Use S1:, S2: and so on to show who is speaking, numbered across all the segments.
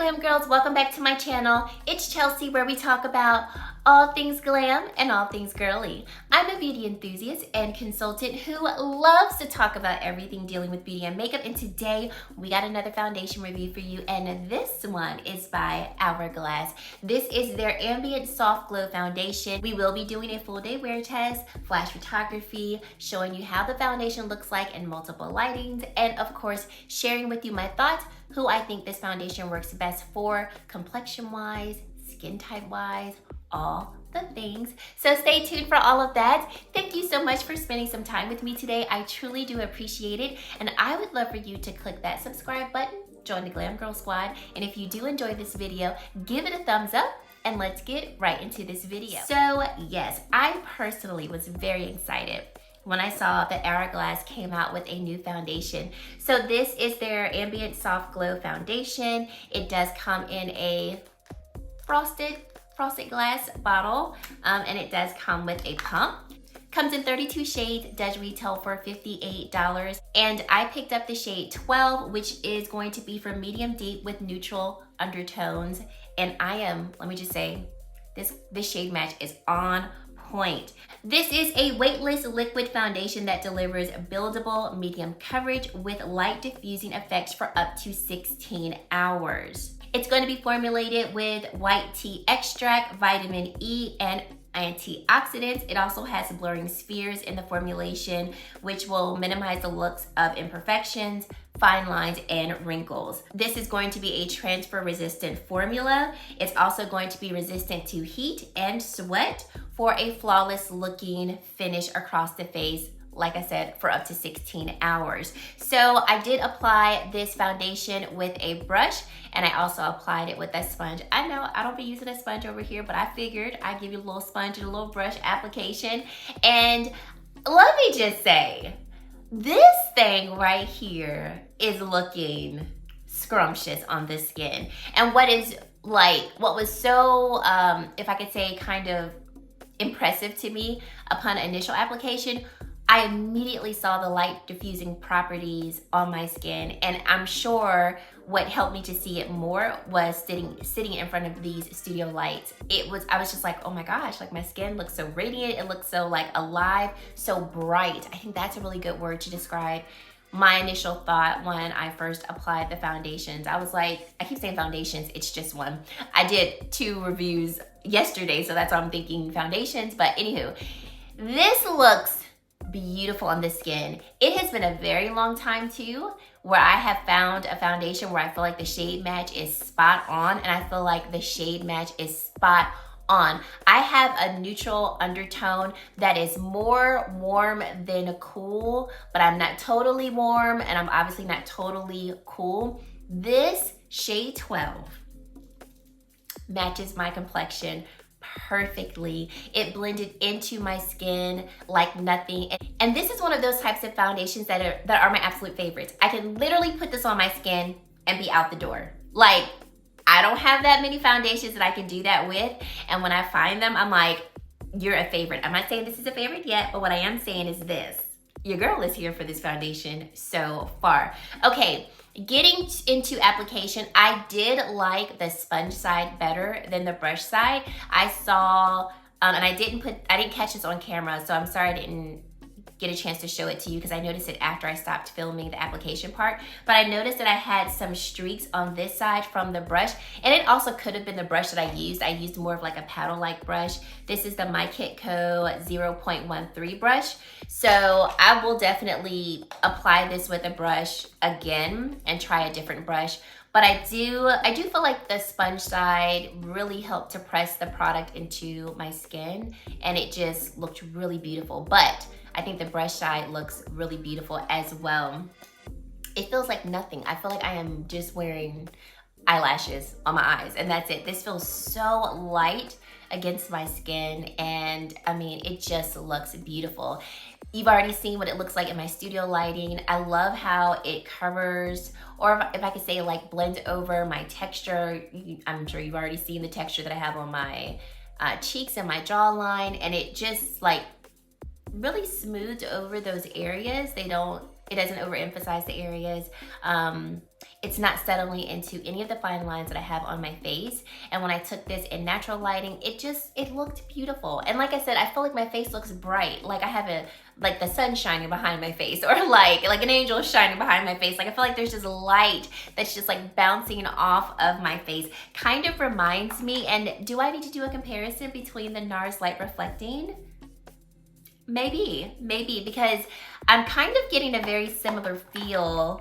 S1: Glam Girls, welcome back to my channel. It's Chelsea, where we talk about all things glam and all things girly. I'm a beauty enthusiast and consultant who loves to talk about everything dealing with beauty and makeup, and today we got another foundation review for you, and this one is by Hourglass. This is their Ambient Soft Glow Foundation. We will be doing a full day wear test, flash photography, showing you how the foundation looks like in multiple lightings, and of course sharing with you my thoughts, who I think this foundation works best for, complexion-wise, skin type-wise, all the things. So stay tuned for all of that. Thank you so much for spending some time with me today. I truly do appreciate it, and I would love for you to click that subscribe button, join the Glam Girl Squad, and if you do enjoy this video, give it a thumbs up, and let's get right into this video. So yes, I personally was very excited when I saw that Hourglass came out with a new foundation. So this is their Ambient Soft Glow Foundation. It does come in a frosted glass bottle, and it does come with a pump. Comes in 32 shades, does retail for $58, and I picked up the shade 12, which is going to be for medium deep with neutral undertones. And let me just say, this shade match is on point. This is a weightless liquid foundation that delivers buildable medium coverage with light diffusing effects for up to 16 hours. It's going to be formulated with white tea extract, vitamin E, and antioxidants. It also has blurring spheres in the formulation, which will minimize the looks of imperfections, fine lines, and wrinkles. This is going to be a transfer resistant formula. It's also going to be resistant to heat and sweat for a flawless looking finish across the face, like I said, for up to 16 hours. So I did apply this foundation with a brush, and I also applied it with a sponge. I know I don't be using a sponge over here, but I figured I'd give you a little sponge and a little brush application. And let me just say, this thing right here is looking scrumptious on the skin. And what was so, if I could say, kind of impressive to me upon initial application, I immediately saw the light diffusing properties on my skin, and I'm sure what helped me to see it more was sitting in front of these studio lights. I was just like, oh my gosh, like my skin looks so radiant, it looks so like alive, so bright. I think that's a really good word to describe my initial thought when I first applied the foundations. I was like, I keep saying foundations, it's just one. I did 2 reviews yesterday, so that's why I'm thinking foundations, but anywho, this looks beautiful on the skin. It has been a very long time too where I have found a foundation where I feel like the shade match is spot on, and I feel like the shade match is spot on. I have a neutral undertone that is more warm than cool, but I'm not totally warm, and I'm obviously not totally cool. This shade 12 matches my complexion perfectly. It blended into my skin like nothing. And this is one of those types of foundations that are my absolute favorites. I can literally put this on my skin and be out the door. Like, I don't have that many foundations that I can do that with. And when I find them, I'm like, you're a favorite. I'm not saying this is a favorite yet, but what I am saying is this. Your girl is here for this foundation so far. Okay, getting into application, I did like the sponge side better than the brush side. I saw, and I didn't catch this on camera, so I'm sorry I didn't get a chance to show it to you because I noticed it after I stopped filming the application part. But I noticed that I had some streaks on this side from the brush, and it also could have been the brush that I used. I used more of like a paddle-like brush. This is the My Kit Co 0.13 brush. So I will definitely apply this with a brush again and try a different brush. But I do feel like the sponge side really helped to press the product into my skin, and it just looked really beautiful. But I think the brush side looks really beautiful as well. It feels like nothing. I feel like I am just wearing eyelashes on my eyes, and that's it. This feels so light against my skin, and I mean, it just looks beautiful. You've already seen what it looks like in my studio lighting. I love how it covers, or if I could say, like, blends over my texture. I'm sure you've already seen the texture that I have on my cheeks and my jawline, and it just like really smooths over those areas. It doesn't overemphasize the areas. It's not settling into any of the fine lines that I have on my face. And when I took this in natural lighting, it looked beautiful. And like I said, I feel like my face looks bright. Like I have like the sun shining behind my face, or like an angel shining behind my face. Like I feel like there's just light that's just like bouncing off of my face. Kind of reminds me, and do I need to do a comparison between the NARS Light Reflecting? Maybe, because I'm kind of getting a very similar feel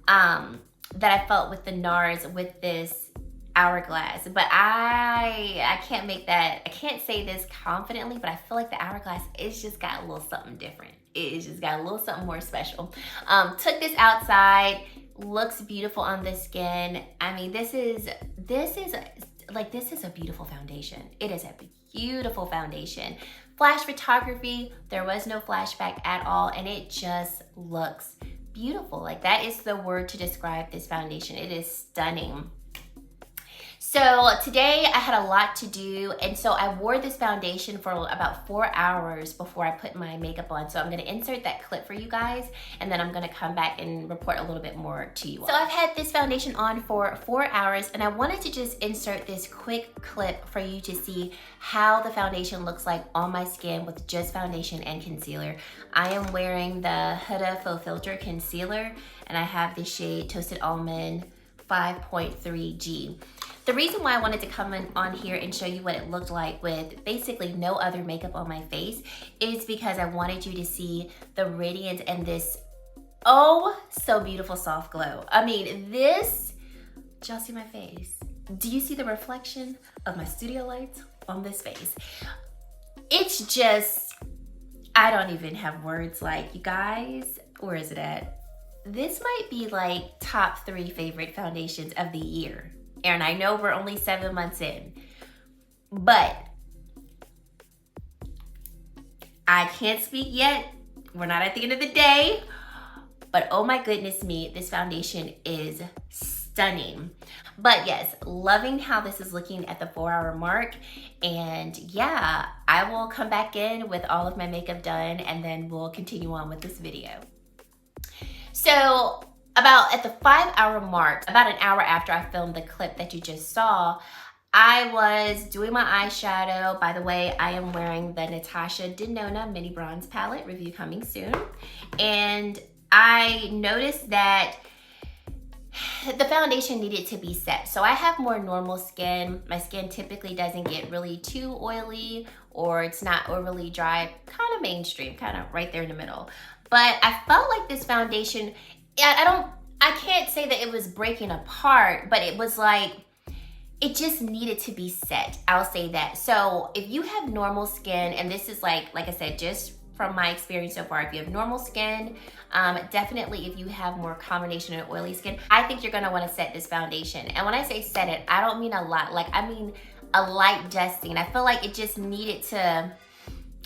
S1: that I felt with the NARS with this Hourglass, but I can't make that, I can't say this confidently, but I feel like the Hourglass, it's just got a little something different. It's just got a little something more special. Took this outside, looks beautiful on the skin. I mean, this is a beautiful foundation. It is a beautiful foundation. Flash photography, there was no flashback at all, and it just looks beautiful. Like that is the word to describe this foundation. It is stunning. So today I had a lot to do, and so I wore this foundation for about 4 hours before I put my makeup on. So I'm gonna insert that clip for you guys, and then I'm gonna come back and report a little bit more to you all. So I've had this foundation on for 4 hours, and I wanted to just insert this quick clip for you to see how the foundation looks like on my skin with just foundation and concealer. I am wearing the Huda Faux Filter Concealer, and I have the shade Toasted Almond 5.3G. The reason why I wanted to come on here and show you what it looked like with basically no other makeup on my face is because I wanted you to see the radiance and this, oh, so beautiful soft glow. I mean, this, did y'all see my face? Do you see the reflection of my studio lights on this face? It's just, I don't even have words. Like, you guys, where is it at? This might be like top 3 favorite foundations of the year. And I know we're only 7 months in, but I can't speak yet. We're not at the end of the day, but oh my goodness me, this foundation is stunning. But yes, loving how this is looking at the 4-hour mark. And yeah, I will come back in with all of my makeup done, and then we'll continue on with this video. So about at the 5-hour mark, about an hour after I filmed the clip that you just saw, I was doing my eyeshadow. By the way, I am wearing the Natasha Denona Mini Bronze Palette, review coming soon. And I noticed that the foundation needed to be set. So I have more normal skin. My skin typically doesn't get really too oily, or it's not overly dry, kind of mainstream, kind of right there in the middle. But I felt like this foundation, I can't say that it was breaking apart, but it was like, it just needed to be set. I'll say that. So if you have normal skin, and this is like I said, just from my experience so far, if you have normal skin, definitely if you have more combination and oily skin, I think you're gonna wanna set this foundation. And when I say set it, I don't mean a lot. Like, I mean a light dusting. I feel like it just needed to,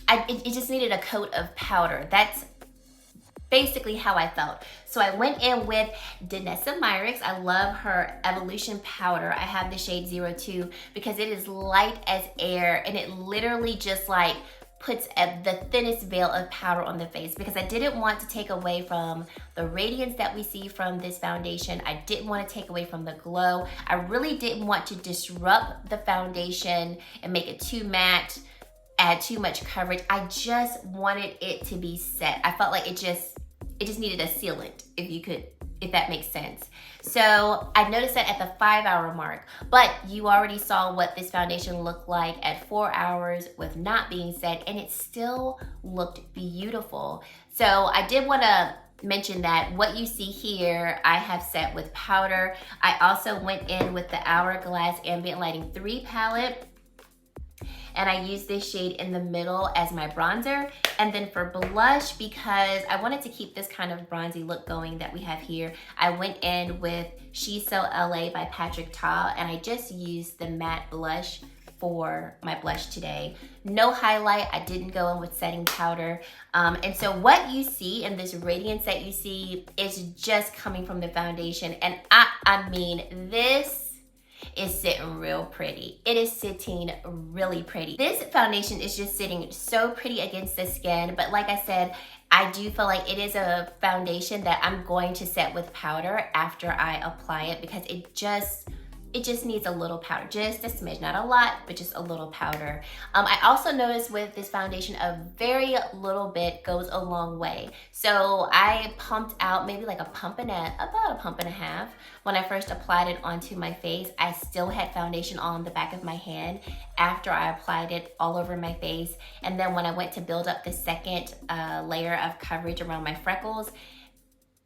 S1: it just needed a coat of powder. That's basically how I felt. So I went in with Danessa Myricks. I love her Evolution powder. I have the shade 02 because it is light as air, and it literally just like puts the thinnest veil of powder on the face, because I didn't want to take away from the radiance that we see from this foundation. I didn't want to take away from the glow. I really didn't want to disrupt the foundation and make it too matte, add too much coverage. I just wanted it to be set. I felt like it just needed a sealant, if that makes sense. So I noticed that at the 5-hour mark, but you already saw what this foundation looked like at 4 hours with not being set, and it still looked beautiful. So I did want to mention that what you see here, I have set with powder. I also went in with the Hourglass Ambient Lighting 3 palette, and I used this shade in the middle as my bronzer. And then for blush, because I wanted to keep this kind of bronzy look going that we have here, I went in with She's So LA by Patrick Ta, and I just used the matte blush for my blush today. No highlight, I didn't go in with setting powder. And so what you see and this radiance that you see is just coming from the foundation. And I mean, this is sitting real pretty. It is sitting really pretty. This foundation is just sitting so pretty against the skin, but like I said, I do feel like it is a foundation that I'm going to set with powder after I apply it, because it just needs a little powder, just a smidge, not a lot, but just a little powder. I also noticed with this foundation, a very little bit goes a long way. So I pumped out maybe like about a pump and a half. When I first applied it onto my face, I still had foundation on the back of my hand after I applied it all over my face. And then when I went to build up the second layer of coverage around my freckles,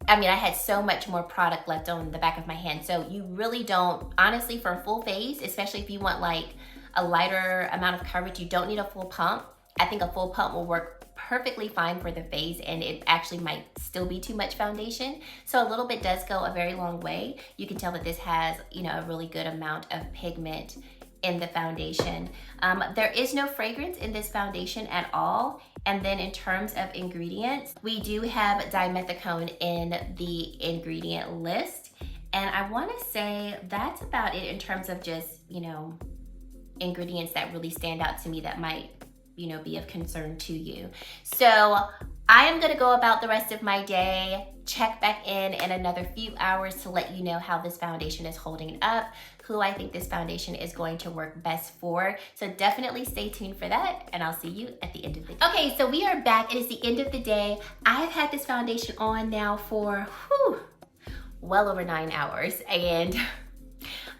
S1: I mean, I had so much more product left on the back of my hand. So you really don't, honestly, for a full face, especially if you want like a lighter amount of coverage, you don't need a full pump. I think a full pump will work perfectly fine for the face, and it actually might still be too much foundation. So a little bit does go a very long way. You can tell that this has, you know, a really good amount of pigment in the foundation. There is no fragrance in this foundation at all. And then in terms of ingredients, we do have dimethicone in the ingredient list. And I wanna say that's about it in terms of just, you know, ingredients that really stand out to me that might, you know, be of concern to you. So I am gonna go about the rest of my day, check back in another few hours to let you know how this foundation is holding up, who I think this foundation is going to work best for. So definitely stay tuned for that, and I'll see you at the end of the day. Okay, so we are back. It is the end of the day. I've had this foundation on now for well over 9 hours, and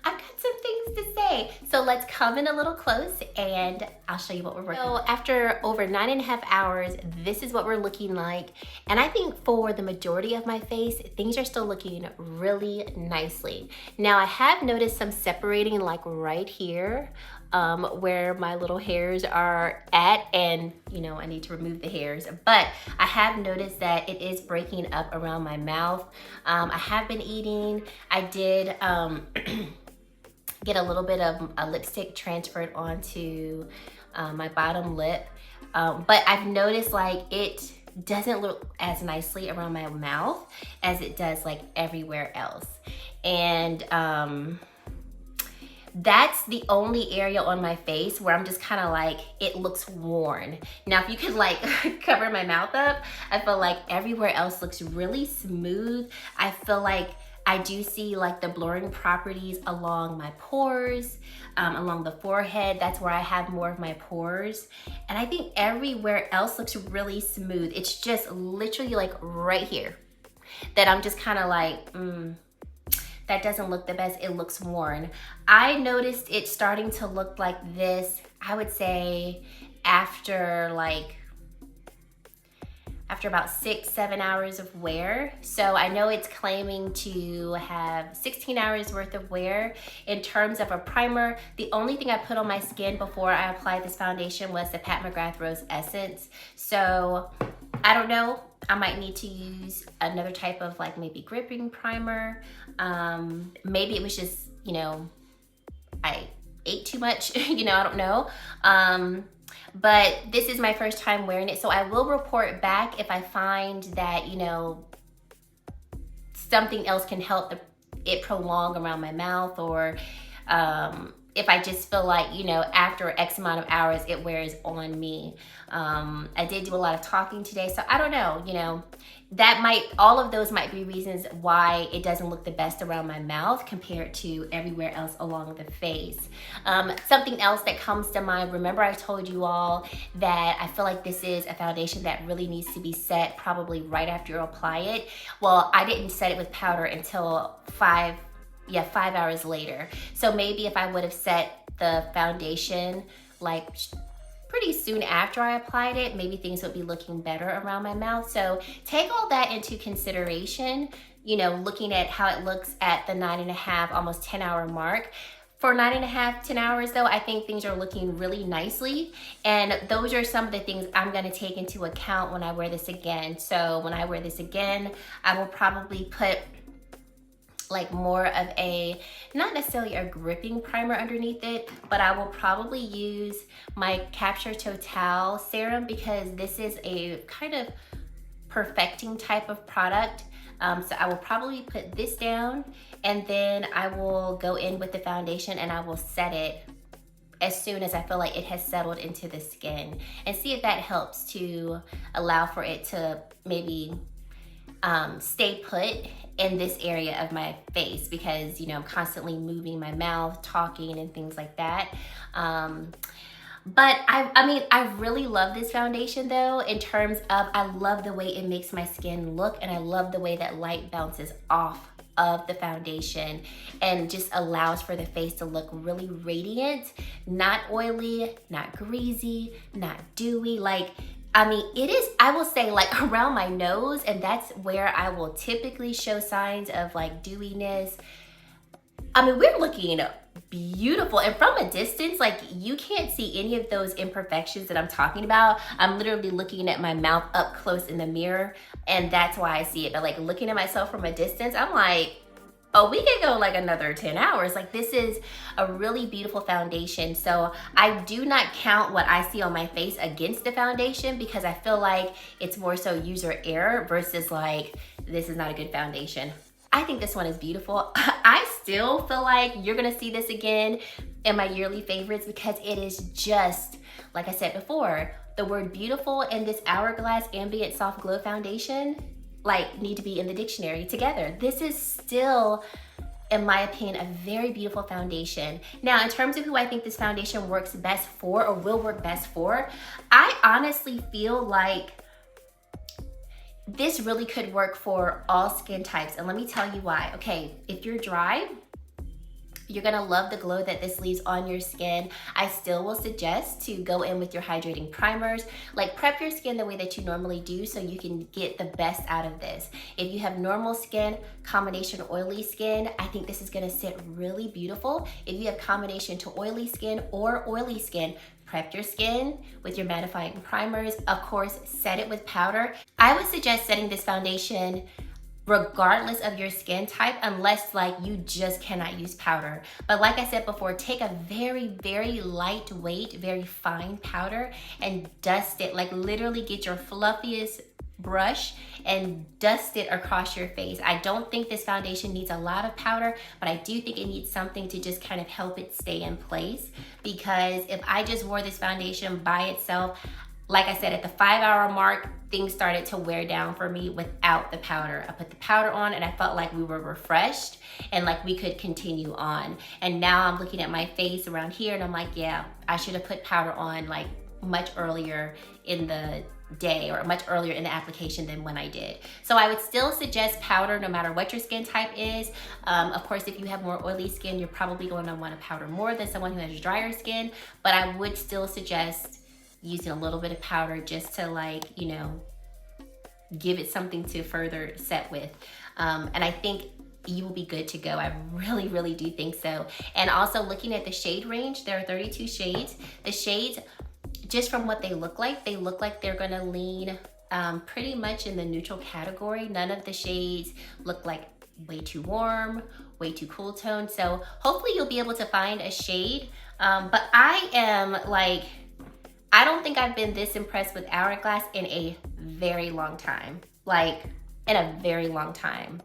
S1: I've got some things to say. So let's come in a little close and I'll show you what we're working on. So after over 9.5 hours, this is what we're looking like. And I think for the majority of my face, things are still looking really nicely. Now I have noticed some separating like right here, where my little hairs are at, and you know, I need to remove the hairs, but I have noticed that it is breaking up around my mouth. I have been eating. I did get a little bit of a lipstick transferred onto my bottom lip, but I've noticed like it doesn't look as nicely around my mouth as it does like everywhere else. And that's the only area on my face where I'm just kind of like, it looks worn. Now, if you could like cover my mouth up, I feel like everywhere else looks really smooth. I feel like I do see like the blurring properties along my pores, along the forehead. That's where I have more of my pores. And I think everywhere else looks really smooth. It's just literally like right here that I'm just kind of like, that doesn't look the best. It looks worn. I noticed it starting to look like this, I would say after about 6-7 hours of wear. So I know it's claiming to have 16 hours worth of wear. In terms of a primer, the only thing I put on my skin before I applied this foundation was the Pat McGrath Rose Essence. So I don't know, I might need to use another type of like maybe gripping primer. Maybe it was just, you know, I ate too much, you know, I don't know. But this is my first time wearing it, so I will report back if I find that, you know, something else can help it prolong around my mouth, or if I just feel like, you know, after X amount of hours, it wears on me. I did do a lot of talking today, so I don't know, you know, all of those might be reasons why it doesn't look the best around my mouth compared to everywhere else along the face. Something else that comes to mind, remember I told you all that I feel like this is a foundation that really needs to be set probably right after you apply it. Well, I didn't set it with powder until 5 hours later. So maybe if I would have set the foundation like pretty soon after I applied it, maybe things would be looking better around my mouth. So take all that into consideration, you know, looking at how it looks at the 9.5, almost 10-hour mark. For 9.5, 10 hours though, I think things are looking really nicely. And those are some of the things I'm gonna take into account when I wear this again. So when I wear this again, I will probably put like more of a, not necessarily a gripping primer underneath it, but I will probably use my Capture Total serum, because this is a kind of perfecting type of product. So I will probably put this down, and then I will go in with the foundation and I will set it as soon as I feel like it has settled into the skin, and see if that helps to allow for it to maybe stay put in this area of my face, because, you know, I'm constantly moving my mouth, talking and things like that. But I mean, I really love this foundation though, in terms of, I love the way it makes my skin look, and I love the way that light bounces off of the foundation and just allows for the face to look really radiant, not oily, not greasy, not dewy. Like, I mean, it is, I will say, like around my nose, and that's where I will typically show signs of like dewiness. I mean, we're looking beautiful, and from a distance, like, you can't see any of those imperfections that I'm talking about. I'm literally looking at my mouth up close in the mirror, and that's why I see it. But like looking at myself from a distance, I'm like, oh, we could go like another 10 hours. Like, this is a really beautiful foundation. So I do not count what I see on my face against the foundation, because I feel like it's more so user error versus like, this is not a good foundation. I think this one is beautiful. I still feel like you're gonna see this again in my yearly favorites, because it is just, like I said before, the word beautiful and this Hourglass Ambient Soft Glow Foundation like need to be in the dictionary together. This is still, in my opinion, a very beautiful foundation. Now, in terms of who I think this foundation works best for, or will work best for, I honestly feel like this really could work for all skin types, and let me tell you why. Okay, if you're dry, you're gonna love the glow that this leaves on your skin. I still will suggest to go in with your hydrating primers. Like, prep your skin the way that you normally do so you can get the best out of this. If you have normal skin, combination oily skin, I think this is gonna sit really beautiful. If you have combination to oily skin or oily skin, prep your skin with your mattifying primers. Of course, set it with powder. I would suggest setting this foundation regardless of your skin type, unless like you just cannot use powder. But like I said before, take a very, very lightweight, very fine powder and dust it. Like, literally get your fluffiest brush and dust it across your face. I don't think this foundation needs a lot of powder, but I do think it needs something to just kind of help it stay in place. Because if I just wore this foundation by itself, like I said, at the 5-hour mark, things started to wear down for me without the powder. I put the powder on and I felt like we were refreshed and like we could continue on. And now I'm looking at my face around here and I'm like, yeah, I should have put powder on like much earlier in the day, or much earlier in the application than when I did. So I would still suggest powder no matter what your skin type is. Of course, if you have more oily skin, you're probably going to want to powder more than someone who has drier skin, but I would still suggest using a little bit of powder just to, like, you know, give it something to further set with. And I think you will be good to go. I really, really do think so. And also, looking at the shade range, there are 32 shades. The shades, just from what they look like they're gonna lean pretty much in the neutral category. None of the shades look like way too warm, way too cool tone. So hopefully you'll be able to find a shade. But I am like, I don't think I've been this impressed with Hourglass in a very long time. Like, in a very long time.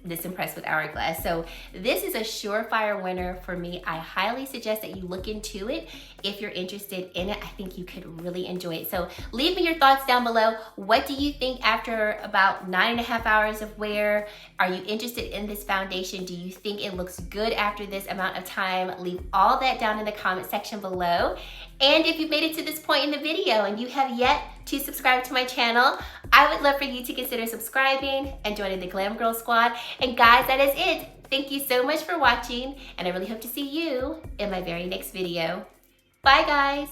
S1: This impressed with Hourglass. So this is a surefire winner for me. I highly suggest that you look into it if you're interested in it. I think you could really enjoy it. So leave me your thoughts down below. What do you think after about 9.5 hours of wear? Are you interested in this foundation? Do you think it looks good after this amount of time? Leave all that down in the comment section below. And if you've made it to this point in the video and you have yet to subscribe to my channel, I would love for you to consider subscribing and joining the Glam Girl Squad. And guys, that is it. Thank you so much for watching, and I really hope to see you in my very next video. Bye, guys.